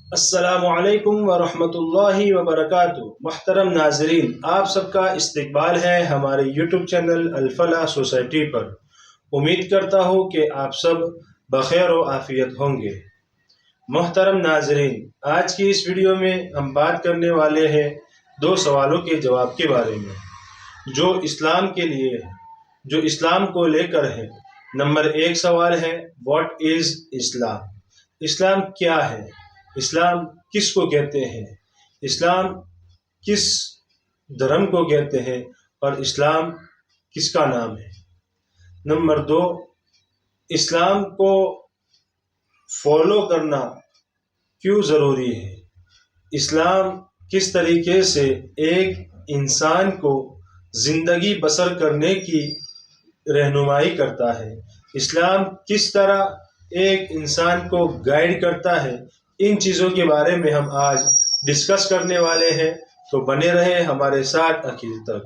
السلام علیکم ورحمۃ اللہ وبرکاتہ۔ محترم ناظرین، آپ سب کا استقبال ہے ہمارے یوٹیوب چینل الفلاح سوسائٹی پر۔ امید کرتا ہوں کہ آپ سب بخیر و عافیت ہوں گے۔ محترم ناظرین، آج کی اس ویڈیو میں ہم بات کرنے والے ہیں دو سوالوں کے جواب کے بارے میں جو اسلام کے لیے ہے، جو اسلام کو لے کر ہے۔ نمبر 1 سوال ہے، واٹ از اسلام؟ اسلام کیا ہے؟ اسلام کس کو کہتے ہیں؟ اسلام کس دھرم کو کہتے ہیں اور اسلام کس کا نام ہے؟ نمبر 2، اسلام کو فالو کرنا کیوں ضروری ہے؟ اسلام کس طریقے سے ایک انسان کو زندگی بسر کرنے کی رہنمائی کرتا ہے؟ اسلام کس طرح ایک انسان کو گائیڈ کرتا ہے؟ ان چیزوں کے بارے میں ہم آج ڈسکس کرنے والے ہیں، تو بنے رہے ہمارے ساتھ آخر تک۔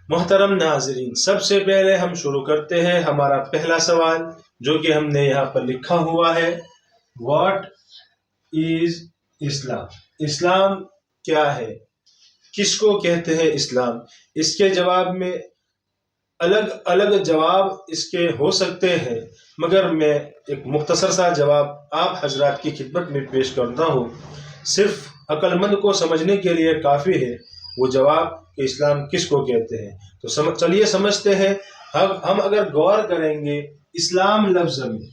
محترم ناظرین، سب سے پہلے ہم شروع کرتے ہیں ہمارا پہلا سوال جو کہ ہم نے یہاں پر لکھا ہوا ہے، واٹ از اسلام؟ اسلام کیا ہے؟ کس کو کہتے ہیں اسلام؟ اس کے جواب میں الگ الگ جواب اس کے ہو سکتے ہیں، مگر میں ایک مختصر سا جواب آپ حضرات کی خدمت میں پیش کرتا ہوں۔ صرف عقل مند کو سمجھنے کے لیے کافی ہے وہ جواب کہ اسلام کس کو کہتے ہیں۔ تو چلیے سمجھتے ہیں۔ ہم اگر غور کریں گے اسلام لفظ میں،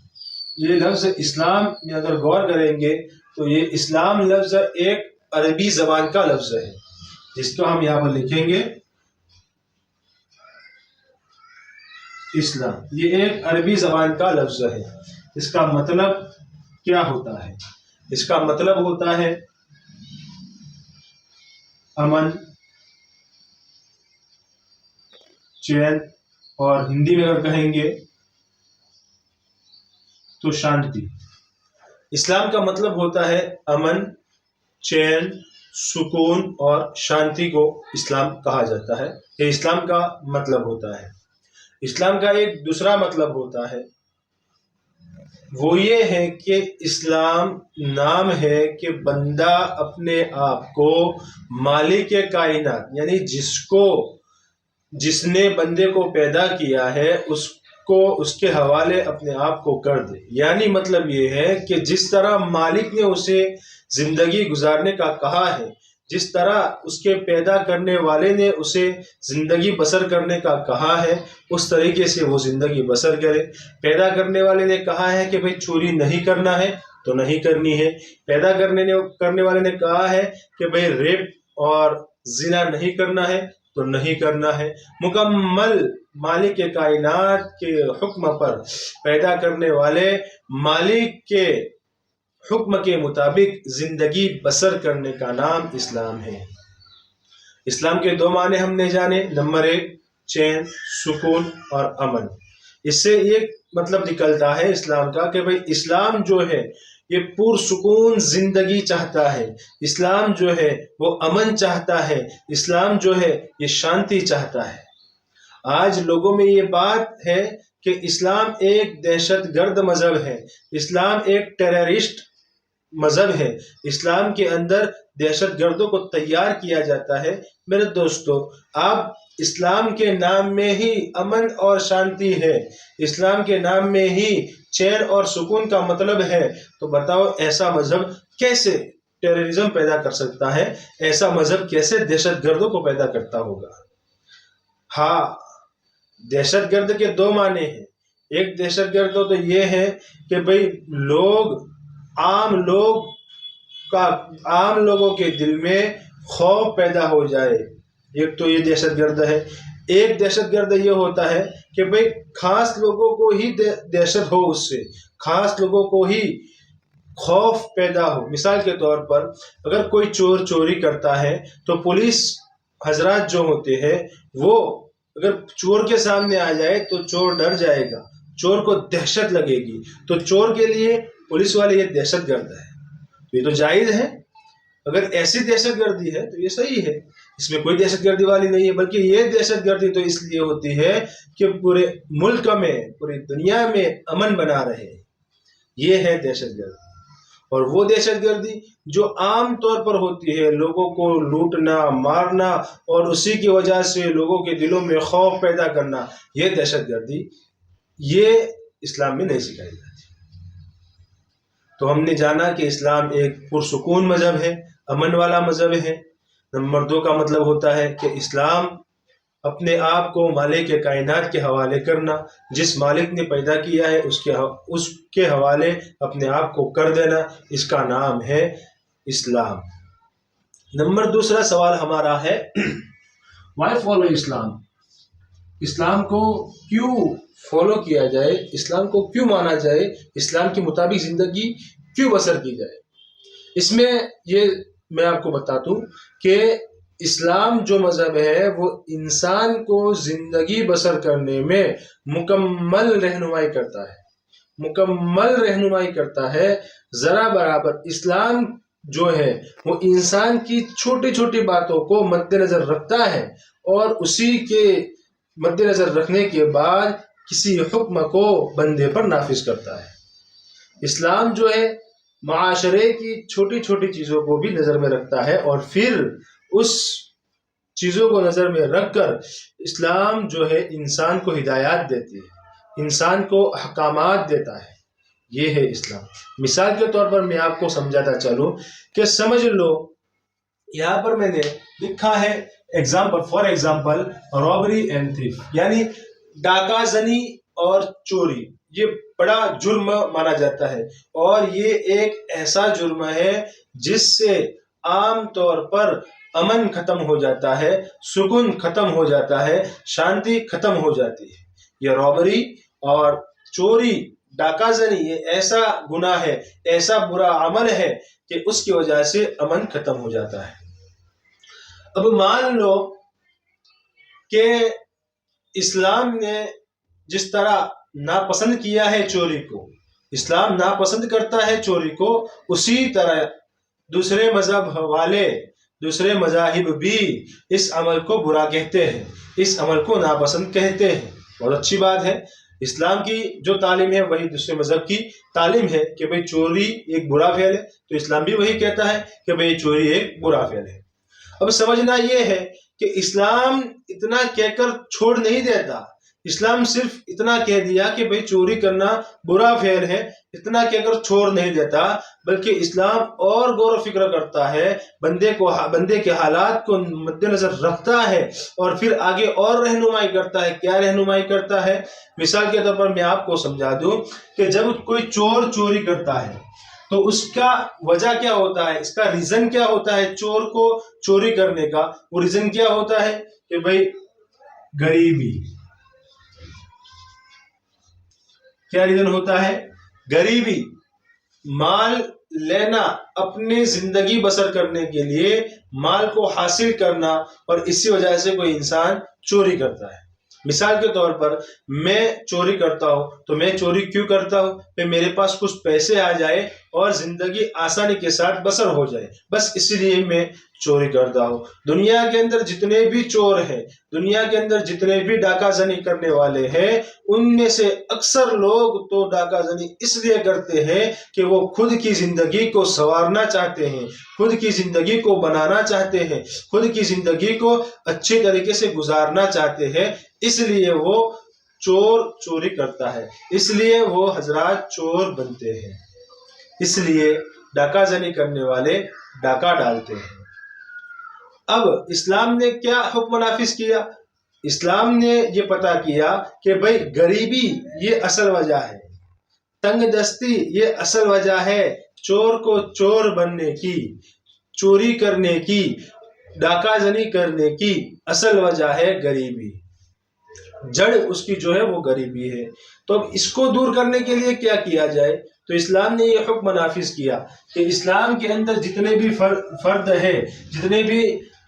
یہ لفظ اسلام میں اگر غور کریں گے تو یہ اسلام لفظ ایک عربی زبان کا لفظ ہے، جس کو ہم یہاں پر لکھیں گے اسلام۔ یہ ایک عربی زبان کا لفظ ہے۔ اس کا مطلب کیا ہوتا ہے؟ اس کا مطلب ہوتا ہے امن، چین، اور ہندی میں اگر کہیں گے تو شانتی۔ اسلام کا مطلب ہوتا ہے امن، چین، سکون اور شانتی کو اسلام کہا جاتا ہے۔ یہ اسلام کا مطلب ہوتا ہے۔ اسلام کا ایک دوسرا مطلب ہوتا ہے، وہ یہ ہے کہ اسلام نام ہے کہ بندہ اپنے آپ کو مالک کائنات، یعنی جس نے بندے کو پیدا کیا ہے اس کو اس کے حوالے اپنے آپ کو کر دے۔ یعنی مطلب یہ ہے کہ جس طرح مالک نے اسے زندگی گزارنے کا کہا ہے، جس طرح اس کے پیدا کرنے والے نے اسے زندگی بسر کرنے کا کہا ہے، اس طریقے سے وہ زندگی بسر کرے۔ پیدا کرنے والے نے کہا ہے کہ بھئی چوری نہیں کرنا ہے تو نہیں کرنی ہے۔ پیدا کرنے والے نے کہا ہے کہ بھئی ریپ اور زنا نہیں کرنا ہے تو نہیں کرنا ہے۔ مکمل مالک کائنات کے حکم پر پیدا کرنے والے مالک کے حکم کے مطابق زندگی بسر کرنے کا نام اسلام ہے۔ اسلام کے دو معنی ہم نے جانے، نمبر 1 چین، سکون اور امن۔ اس سے ایک مطلب نکلتا ہے اسلام کا کہ بھئی اسلام جو ہے یہ پرسکون زندگی چاہتا ہے، اسلام جو ہے وہ امن چاہتا ہے، اسلام جو ہے یہ شانتی چاہتا ہے۔ آج لوگوں میں یہ بات ہے کہ اسلام ایک دہشت گرد مذہب ہے، اسلام ایک ٹیررسٹ مذہب ہے، اسلام کے اندر دہشت گردوں کو تیار کیا جاتا ہے۔ میرے دوستو، آپ اسلام کے نام میں ہی امن اور شانتی ہے، اسلام کے نام میں ہی چین اور سکون کا مطلب ہے، تو بتاؤ ایسا مذہب کیسے ٹیررزم پیدا کر سکتا ہے؟ ایسا مذہب کیسے دہشت گردوں کو پیدا کرتا ہوگا؟ ہاں، دہشت گرد کے دو معنی ہیں۔ ایک دہشت گرد تو یہ ہے کہ بھئی عام لوگوں کے دل میں خوف پیدا ہو جائے، ایک تو یہ دہشت گرد ہے۔ ایک دہشت گرد یہ ہوتا ہے کہ بھئی خاص لوگوں کو ہی دہشت ہو، اس سے خاص لوگوں کو ہی خوف پیدا ہو۔ مثال کے طور پر اگر کوئی چور چوری کرتا ہے تو پولیس حضرات جو ہوتے ہیں وہ اگر چور کے سامنے آ جائے تو چور ڈر جائے گا، چور کو دہشت لگے گی، تو چور کے لیے پولیس والے یہ دہشت گرد ہے، تو یہ تو جائز ہے۔ اگر ایسی دہشت گردی ہے تو یہ صحیح ہے، اس میں کوئی دہشت گردی والی نہیں ہے، بلکہ یہ دہشت گردی تو اس لیے ہوتی ہے کہ پورے ملک میں، پوری دنیا میں امن بنا رہے، یہ ہے دہشت گردی۔ اور وہ دہشت گردی جو عام طور پر ہوتی ہے، لوگوں کو لوٹنا، مارنا اور اسی کی وجہ سے لوگوں کے دلوں میں خوف پیدا کرنا، یہ دہشت گردی یہ اسلام میں نہیں سکھائی جاتی۔ تو ہم نے جانا کہ اسلام ایک پرسکون مذہب ہے، امن والا مذہب ہے۔ نمبر 2 کا مطلب ہوتا ہے کہ اسلام اپنے آپ کو مالک کائنات کے حوالے کرنا، جس مالک نے پیدا کیا ہے اس کے حوالے اپنے آپ کو کر دینا، اس کا نام ہے اسلام۔ نمبر 2 سوال ہمارا ہے وائی فالو اسلام؟ اسلام کو کیوں فالو کیا جائے، اسلام کو کیوں مانا جائے، اسلام کے مطابق زندگی کیوں بسر کی جائے؟ اس میں یہ میں آپ کو بتا دوں کہ اسلام جو مذہب ہے وہ انسان کو زندگی بسر کرنے میں مکمل رہنمائی کرتا ہے، ذرا برابر۔ اسلام جو ہے وہ انسان کی چھوٹی چھوٹی باتوں کو مد نظر رکھتا ہے، اور اسی کے مد نظر رکھنے کے بعد کسی حکم کو بندے پر نافذ کرتا ہے۔ اسلام جو ہے معاشرے کی چھوٹی چھوٹی چیزوں کو بھی نظر میں رکھتا ہے، اور پھر اس چیزوں کو نظر میں رکھ کر اسلام جو ہے انسان کو ہدایات دیتی ہے، انسان کو احکامات دیتا ہے۔ یہ ہے اسلام۔ مثال کے طور پر میں آپ کو سمجھاتا چلوں کہ سمجھ لو یہاں پر میں نے لکھا ہے for example robbery and thief, یعنی ڈاکہ زنی اور چوری، یہ بڑا جرم مانا جاتا ہے، اور یہ ایک ایسا جرم ہے جس سے عام طور پر امن ختم ہو جاتا ہے، سکون ختم ہو جاتا ہے، شانتی ختم ہو جاتی ہے۔ یہ رابری اور چوری، ڈاکہ زنی، یہ ایسا گناہ ہے، ایسا برا عمل ہے کہ اس کی وجہ سے امن ختم ہو جاتا ہے۔ اب مان لو کہ اسلام نے جس طرح ناپسند کیا ہے چوری کو، اسلام ناپسند کرتا ہے چوری کو، اسی طرح دوسرے مذہب والے، دوسرے مذاہب بھی اس عمل کو برا کہتے ہیں، اس عمل کو ناپسند کہتے ہیں۔ بہت اچھی بات ہے، اسلام کی جو تعلیم ہے وہی دوسرے مذہب کی تعلیم ہے کہ بھئی چوری ایک برا فعل ہے، تو اسلام بھی وہی کہتا ہے کہ بھئی چوری ایک برا فعل ہے۔ اب سمجھنا یہ ہے کہ اسلام اتنا کہہ کر چھوڑ نہیں دیتا، اسلام صرف اتنا کہہ دیا کہ بھئی چوری کرنا برا فعل ہے، اتنا کہہ کر چھوڑ نہیں دیتا، بلکہ اسلام اور غور و فکر کرتا ہے، بندے کے حالات کو مد نظر رکھتا ہے، اور پھر آگے اور رہنمائی کرتا ہے۔ کیا رہنمائی کرتا ہے؟ مثال کے طور پر میں آپ کو سمجھا دوں کہ جب کوئی چور چوری کرتا ہے تو اس کا وجہ کیا ہوتا ہے، اس کا ریزن کیا ہوتا ہے چور کو چوری کرنے کا؟ وہ ریزن کیا ہوتا ہے کہ بھئی غریبی۔ کیا ریزن ہوتا ہے؟ غریبی، مال لینا، اپنی زندگی بسر کرنے کے لیے مال کو حاصل کرنا، اور اسی وجہ سے کوئی انسان چوری کرتا ہے۔ مثال کے طور پر میں چوری کرتا ہوں، تو میں چوری کیوں کرتا ہوں؟ کہ میرے پاس کچھ پیسے آ جائے اور زندگی آسانی کے ساتھ بسر ہو جائے، بس اسی لیے میں چوری کرتا ہوں۔ دنیا کے اندر جتنے بھی چور ہیں، دنیا کے اندر جتنے بھی ڈاکہ زنی کرنے والے ہیں، ان میں سے اکثر لوگ تو ڈاکہ زنی اس لیے کرتے ہیں کہ وہ خود کی زندگی کو سنوارنا چاہتے ہیں، خود کی زندگی کو بنانا چاہتے ہیں، خود کی زندگی کو اچھے طریقے سے گزارنا چاہتے ہیں، اس لیے وہ چوری کرتا ہے، اس لیے وہ حضرات چور بنتے ہیں، اس لیے ڈاکہ زنی کرنے والے ڈاکہ ڈالتے ہیں۔ اب اسلام نے کیا حکم نافذ کیا؟ اسلام نے یہ پتہ کیا کہ بھئی غریبی یہ اصل وجہ ہے، تنگ دستی یہ اصل وجہ ہے، چور کو چور بننے کی، چوری کرنے کی، ڈاکہ زنی کرنے کی اصل وجہ ہے غریبی، جڑ اس کی جو ہے وہ غریبی ہے۔ تو اب اس کو دور کرنے کے لیے کیا کیا جائے؟ تو اسلام نے یہ حکم نافذ کیا کہ اسلام کے اندر جتنے بھی فرد ہیں، جتنے بھی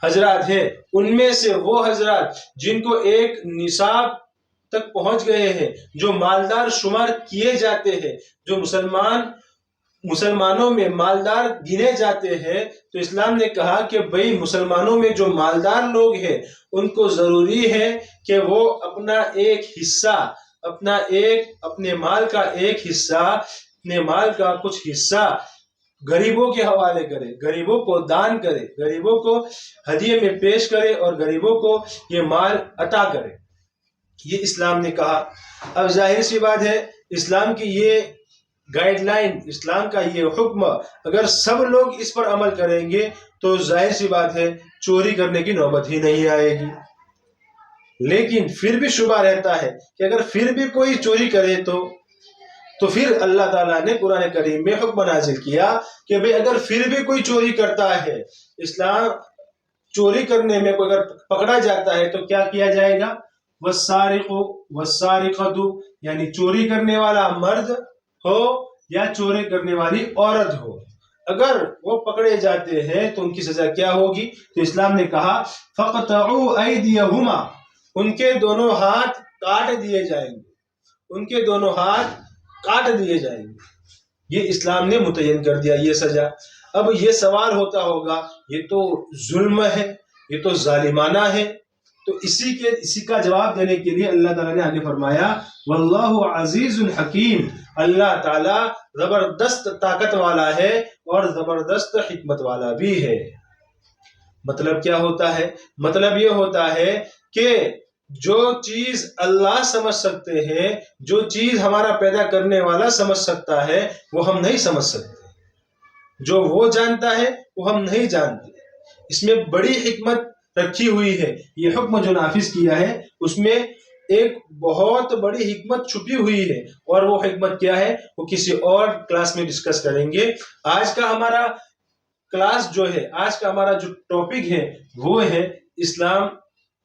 حضرات ہیں، ان میں سے وہ حضرات جن کو ایک نصاب تک پہنچ گئے ہیں، جو مالدار شمار کیے جاتے ہیں، جو مسلمانوں میں مالدار گنے جاتے ہیں، تو اسلام نے کہا کہ بھئی مسلمانوں میں جو مالدار لوگ ہیں ان کو ضروری ہے کہ وہ اپنا ایک حصہ، اپنے مال کا ایک حصہ، اپنے مال کا کچھ حصہ غریبوں کے حوالے کرے، غریبوں کو دان کرے، غریبوں کو ہدیے میں پیش کرے اور غریبوں کو یہ مال عطا کرے، یہ اسلام نے کہا۔ اب ظاہر سی بات ہے اسلام کی یہ گائیڈ لائن، اسلام کا یہ حکم اگر سب لوگ اس پر عمل کریں گے تو ظاہر سی بات ہے چوری کرنے کی نوبت ہی نہیں آئے گی۔ لیکن پھر بھی شبہ رہتا ہے کہ اگر پھر بھی کوئی چوری کرے تو پھر اللہ تعالیٰ نے قرآن کریم میں حکم نازل کیا کہ بھئی اگر پھر بھی کوئی چوری کرتا ہے، اسلام چوری کرنے میں کوئی اگر پکڑا جاتا ہے تو کیا کیا جائے گا؟ والسارق والسارقۃ، یعنی چوری کرنے والا مرد ہو یا چوری کرنے والی عورت ہو، اگر وہ پکڑے جاتے ہیں تو ان کی سزا کیا ہوگی؟ تو اسلام نے کہا فَقْطَعُوا أَيْدِيَهُمَا، ان کے دونوں ہاتھ کاٹ دیے جائیں گے، ان کے دونوں ہاتھ کاٹ دیے جائیں گے۔ یہ اسلام نے متعین کر دیا یہ سزا۔ اب یہ سوال ہوتا ہوگا یہ تو ظلم ہے، یہ تو ظالمانہ ہے، تو اسی کا جواب دینے کے لیے اللہ تعالیٰ نے آگے فرمایا واللہ عزیز الحکیم، اللہ تعالیٰ زبردست طاقت والا ہے اور زبردست حکمت والا بھی ہے۔ مطلب کیا ہوتا ہے؟ مطلب یہ ہوتا ہے کہ جو چیز اللہ سمجھ سکتے ہیں، جو چیز ہمارا پیدا کرنے والا سمجھ سکتا ہے وہ ہم نہیں سمجھ سکتے، جو وہ جانتا ہے وہ ہم نہیں جانتے۔ اس میں بڑی حکمت رکھی ہوئی ہے۔ یہ حکم جو نافذ کیا ہے اس میں ایک بہت بڑی حکمت چھپی ہوئی ہے، اور وہ حکمت کیا ہے وہ کسی اور کلاس میں ڈسکس کریں گے۔ آج کا ہمارا کلاس جو ہے، آج کا ہمارا جو ٹاپک ہے وہ ہے اسلام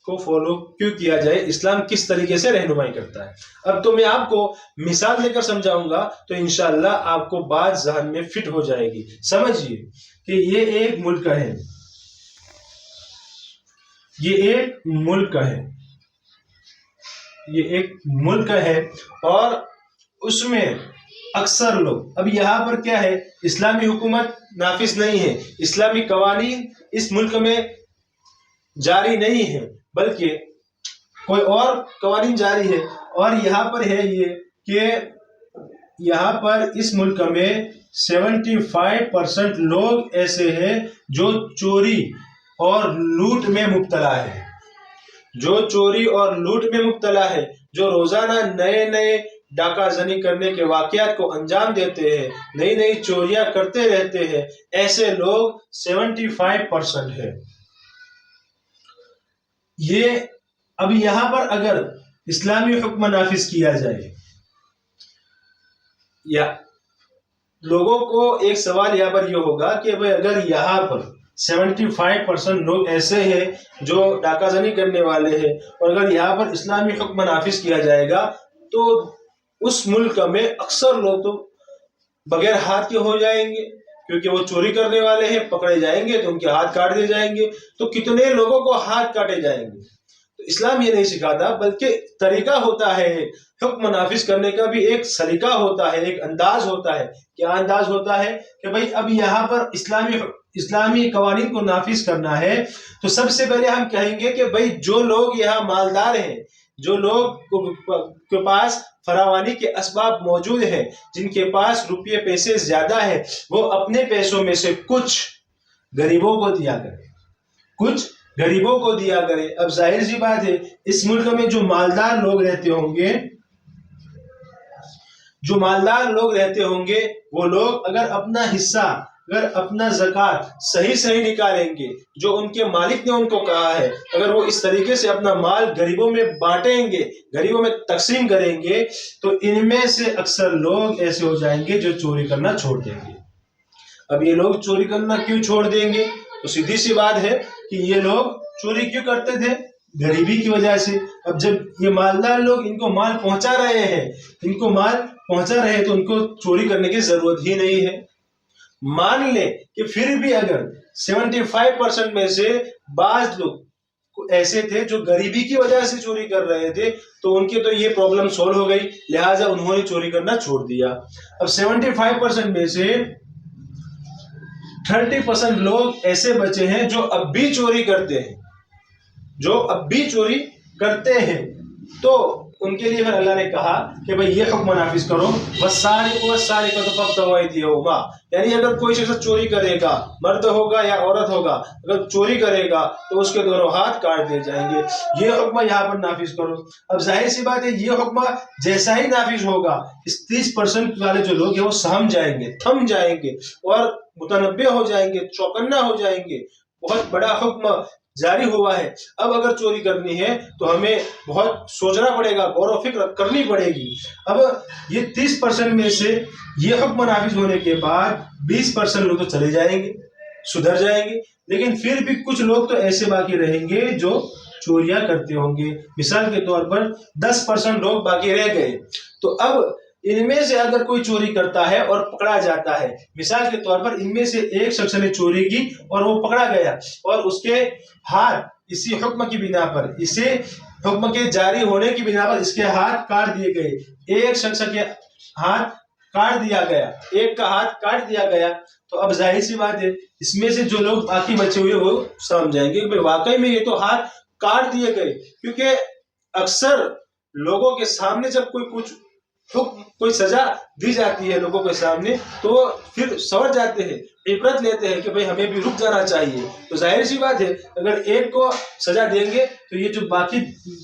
کو فالو کیوں کیا جائے، اسلام کس طریقے سے رہنمائی کرتا ہے۔ اب تو میں آپ کو مثال لے کر سمجھاؤں گا تو انشاءاللہ آپ کو بات ذہن میں فٹ ہو جائے گی۔ سمجھیے کہ یہ ایک ملک ہے، یہ ایک ملک ہے، یہ ایک ملک ہے، اور اس میں اکثر لوگ، اب یہاں پر کیا ہے، اسلامی حکومت نافذ نہیں ہے، اسلامی قوانین اس ملک میں جاری نہیں ہے، بلکہ کوئی اور قوانین جاری ہے، اور یہاں پر ہے یہ کہ یہاں پر اس ملک میں 75% لوگ ایسے ہیں جو چوری اور لوٹ میں مبتلا ہے، جو چوری اور لوٹ میں مبتلا ہے، جو روزانہ نئے نئے ڈاکہ زنی کرنے کے واقعات کو انجام دیتے ہیں، نئی نئی چوریاں کرتے رہتے ہیں، ایسے لوگ 75% ہے۔ یہ اب یہاں پر اگر اسلامی حکم نافذ کیا جائے، یا لوگوں کو ایک سوال یہاں پر یہ ہوگا کہ بھئی اگر یہاں پر 75% لوگ ایسے ہیں جو ڈاکہ زنی کرنے والے ہیں، اور اگر یہاں پر اسلامی حکم نافذ کیا جائے گا تو اس ملک میں اکثر لوگ تو بغیر ہاتھ کے ہو جائیں گے، کیونکہ وہ چوری کرنے والے ہیں، پکڑے جائیں گے تو ان کے ہاتھ کاٹ دیے جائیں گے، تو کتنے لوگوں کو ہاتھ کاٹے جائیں گے۔ تو اسلام یہ نہیں سکھاتا، بلکہ طریقہ ہوتا ہے، حکم نافذ کرنے کا بھی ایک سلیقہ ہوتا ہے، ایک انداز ہوتا ہے۔ کیا انداز ہوتا ہے کہ بھئی اب یہاں پر اسلامی قوانین کو نافذ کرنا ہے تو سب سے پہلے ہم کہیں گے کہ بھئی جو لوگ یہاں مالدار ہیں، جو لوگ کے پاس فراوانی کے اسباب موجود ہیں، جن کے پاس روپے پیسے زیادہ ہیں، وہ اپنے پیسوں میں سے کچھ غریبوں کو دیا کریں، کچھ غریبوں کو دیا کریں۔ اب ظاہر سی بات ہے اس ملک میں جو مالدار لوگ رہتے ہوں گے، جو مالدار لوگ رہتے ہوں گے، وہ لوگ اگر اپنا حصہ، اگر اپنا زکوٰۃ صحیح نکالیں گے، جو ان کے مالک نے ان کو کہا ہے، اگر وہ اس طریقے سے اپنا مال غریبوں میں بانٹیں گے، غریبوں میں تقسیم کریں گے، تو ان میں سے اکثر لوگ ایسے ہو جائیں گے جو چوری کرنا چھوڑ دیں گے۔ اب یہ لوگ چوری کرنا کیوں چھوڑ دیں گے؟ تو سیدھی سی بات ہے کہ یہ لوگ چوری کیوں کرتے تھے؟ غریبی کی وجہ سے۔ اب جب یہ مالدار لوگ ان کو مال پہنچا رہے ہیں، تو ان کو چوری کرنے کی ضرورت ہی نہیں ہے۔ مان لیں کہ پھر بھی اگر 75% میں سے بعض لوگ ایسے تھے جو غریبی کی وجہ سے چوری کر رہے تھے، تو ان کی تو یہ پرابلم سولو ہو گئی، لہٰذا انہوں نے چوری کرنا چھوڑ دیا۔ اب 75% میں سے 30% لوگ ایسے بچے ہیں جو اب بھی چوری کرتے ہیں، جو اب بھی چوری کرتے ہیں، تو ان کے لیے پھر اللہ نے کہا کہ بھئی یہ حکم نافذ کرو، والسارق والسارقۃ فاقطعوا ایدیہما، یعنی اگر کوئی شخص چوری کرے گا، مرد ہوگا یا عورت ہوگا، اگر چوری کرے گا تو اس کے دونوں ہاتھ کاٹ دیے جائیں گے، یہ حکم یہاں پر نافذ کرو۔ اب ظاہر سی بات ہے یہ حکم جیسا ہی نافذ ہوگا، اس 30% والے جو لوگ ہیں وہ سہم جائیں گے، تھم جائیں گے اور متنبع ہو جائیں گے، چوکنا ہو جائیں گے، بہت بڑا حکم جاری ہوا ہے۔ اب اگر چوری کرنی ہے تو ہمیں بہت سوچنا پڑے گا، غور و فکر کرنی پڑے گی۔ اب یہ 30% میں سے یہ حکم نافذ ہونے کے بعد 20% لوگ تو چلے جائیں گے، سدھر جائیں گے، لیکن پھر بھی کچھ لوگ تو ایسے باقی رہیں گے جو چوریاں کرتے ہوں گے۔ مثال کے طور پر 10% لوگ باقی رہ گئے، تو اب ان میں سے اگر کوئی چوری کرتا ہے اور پکڑا جاتا ہے، مثال کے طور پر ان میں سے ایک شخص نے چوری کی اور وہ پکڑا گیا اور اس کے ہاتھ اسی حکم کی بنا پر، اسے حکم کے جاری ہونے کی بنا پر اس کے ہاتھ کاٹ دیے گئے، ایک شخص کے ہاتھ کاٹ دیا گیا، ایک کا ہاتھ کاٹ دیا گیا، تو اب ظاہر سی بات ہے اس میں سے جو لوگ باقی بچے ہوئے وہ سمجھ جائیں گے کہ واقعی میں یہ تو ہاتھ کاٹ دیے گئے، کیونکہ اکثر لوگوں کے سامنے جب کوئی سزا دی جاتی ہے لوگوں کے سامنے تو وہ پھر سمجھ جاتے ہیں، عبرت لیتے ہیں کہ بھئی ہمیں بھی رک جانا چاہیے۔ تو ظاہر سی بات ہے اگر ایک کو سزا دیں گے تو یہ جو باقی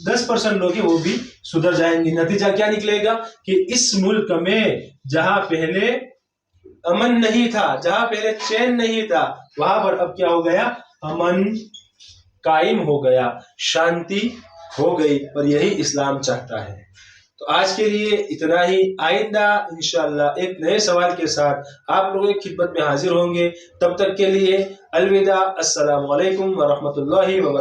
10% لوگ ہیں وہ بھی سدھر جائیں گے۔ نتیجہ کیا نکلے گا کہ اس ملک میں جہاں پہلے امن نہیں تھا، جہاں پہلے چین نہیں تھا، وہاں پر اب کیا ہو گیا؟ امن قائم ہو گیا، شانتی ہو گئی، اور یہی اسلام چاہتا ہے۔ تو آج کے لیے اتنا ہی، آئندہ انشاءاللہ ایک نئے سوال کے ساتھ آپ لوگوں کی خدمت میں حاضر ہوں گے، تب تک کے لیے الوداع، السلام علیکم ورحمۃ اللہ وبرکاتہ۔